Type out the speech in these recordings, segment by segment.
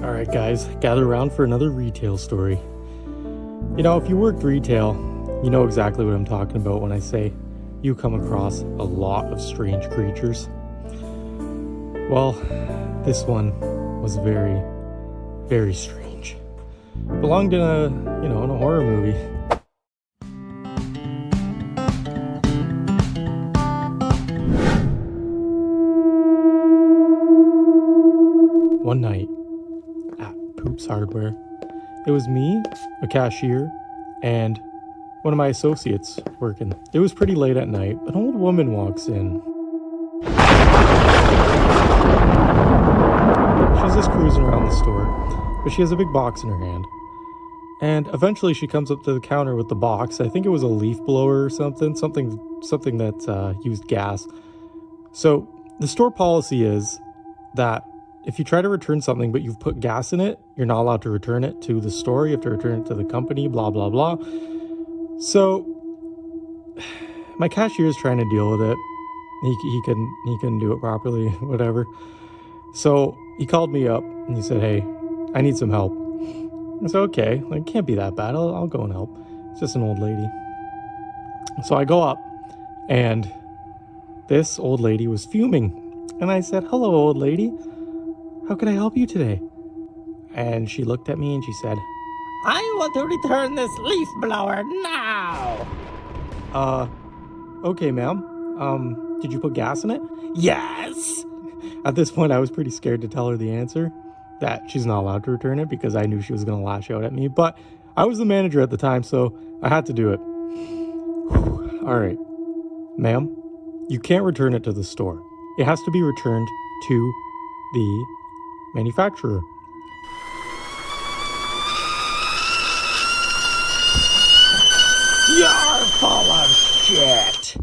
Alright guys, gather around for another retail story. You know, if you worked retail, you know exactly what I'm talking about when I say you come across a lot of strange creatures. Well, this one was very, very strange. Belonged in in a horror movie. One night at Poop's Hardware, it was me, a cashier, and one of my associates working. It was pretty late at night. An old woman walks in. She's just cruising around the store, but she has a big box in her hand. And eventually she comes up to the counter with the box. I think it was a leaf blower or something that used gas. So the store policy is that if you try to return something but you've put gas in it, you're not allowed to return it to the store. You have to return it to the company, blah, blah, blah. So my cashier is trying to deal with it. He couldn't do it properly, whatever. So he called me up and he said, "Hey, I need some help." I said, "Okay, it can't be that bad. I'll go and help. It's just an old lady." So I go up and this old lady was fuming. And I said, "Hello, old lady. How can I help you today?" And she looked at me and she said, "I want to return this leaf blower now." Okay, ma'am. Did you put gas in it? Yes. At this point, I was pretty scared to tell her the answer, that she's not allowed to return it, because I knew she was going to lash out at me. But I was the manager at the time, so I had to do it. All right, ma'am, you can't return it to the store. It has to be returned to the manufacturer. You're full of shit.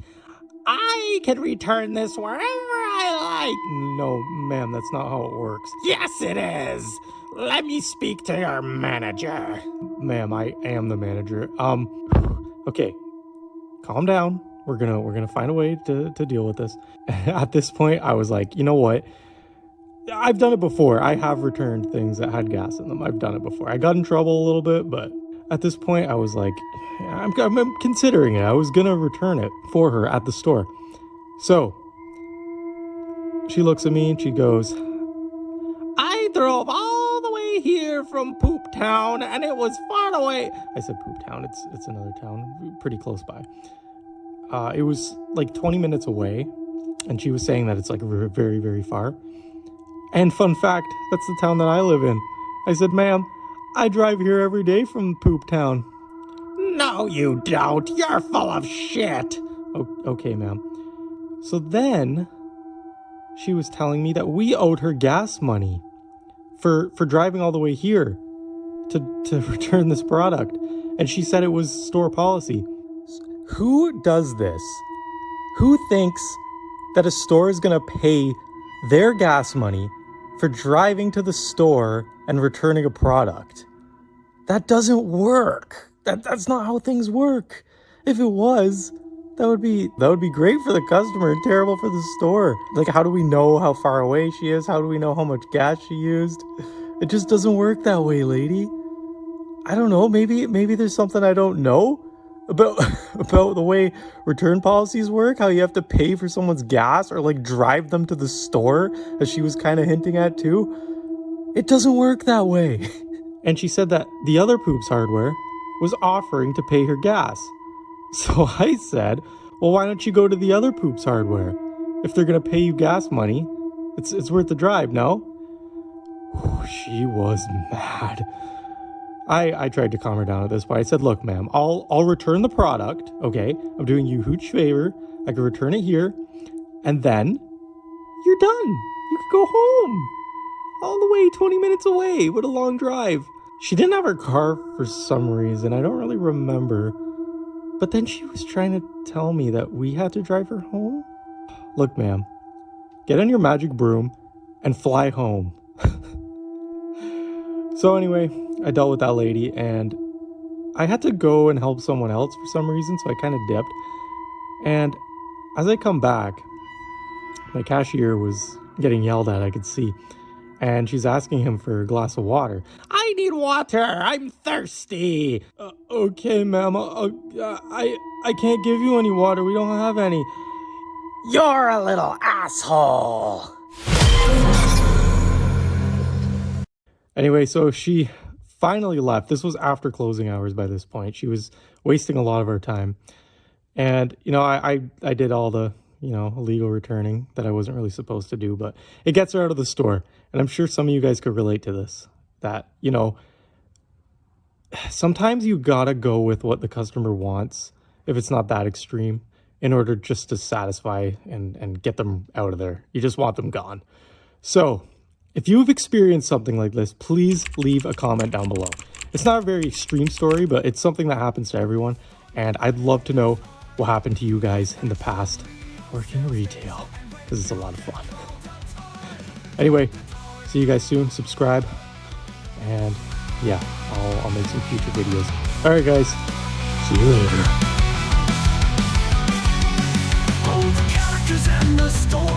I can return this wherever I like. No, ma'am, that's not how it works. Yes, it is. Let me speak to your manager. Ma'am, I am the manager. Okay, calm down. We're gonna find a way to deal with this. At this point, I was like, you know what? I've done it before. I have returned things that had gas in them. I've done it before. I got in trouble a little bit, but at this point, I was like, I'm considering it. I was gonna return it for her at the store. So she looks at me and she goes, "I drove all the way here from Poop Town, and it was far away." I said Poop Town. It's another town pretty close by. It was like 20 minutes away, and she was saying that it's like very, very far. And fun fact, that's the town that I live in. I said, "Ma'am, I drive here every day from Poop Town." "No, you don't. You're full of shit." Okay, ma'am. So then she was telling me that we owed her gas money for driving all the way here to return this product. And she said it was store policy. Who does this? Who thinks that a store is going to pay their gas money for driving to the store and returning a product? That doesn't work. That's not how things work. If it was, that would be great for the customer and terrible for the store. Like, how do we know how far away she is? How do we know how much gas she used? It just doesn't work that way, lady. I don't know. Maybe there's something I don't know about the way return policies work, how you have to pay for someone's gas or like drive them to the store, as she was kind of hinting at too. It doesn't work that way. And she said that the other Poop's Hardware was offering to pay her gas. So I said, "Well, why don't you go to the other Poop's Hardware? If they're going to pay you gas money, it's worth the drive, no?" She was mad. I tried to calm her down at this point. I said, "Look, ma'am, I'll return the product, okay? I'm doing you a huge favor. I can return it here, and then you're done. You can go home. All the way 20 minutes away. What a long drive." She didn't have her car for some reason. I don't really remember. But then she was trying to tell me that we had to drive her home. Look, ma'am, get on your magic broom and fly home. So anyway, I dealt with that lady, and I had to go and help someone else for some reason, so I kind of dipped. And as I come back, my cashier was getting yelled at, I could see. and she's asking him for a glass of water. I need water. I'm thirsty. Okay, ma'am. I can't give you any water. We don't have any. You're a little asshole. Anyway, so she finally left. This was after closing hours by this point. She was wasting a lot of our time. And, I did all the, illegal returning that I wasn't really supposed to do, but it gets her out of the store. And I'm sure some of you guys could relate to this, that, sometimes you gotta go with what the customer wants if it's not that extreme in order just to satisfy and get them out of there. You just want them gone. So if you've experienced something like this, please leave a comment down below. It's not a very extreme story, but it's something that happens to everyone. And I'd love to know what happened to you guys in the past working retail, because it's a lot of fun. Anyway, see you guys soon. Subscribe. And yeah, I'll make some future videos. All right, guys. See you later. All the characters and the story.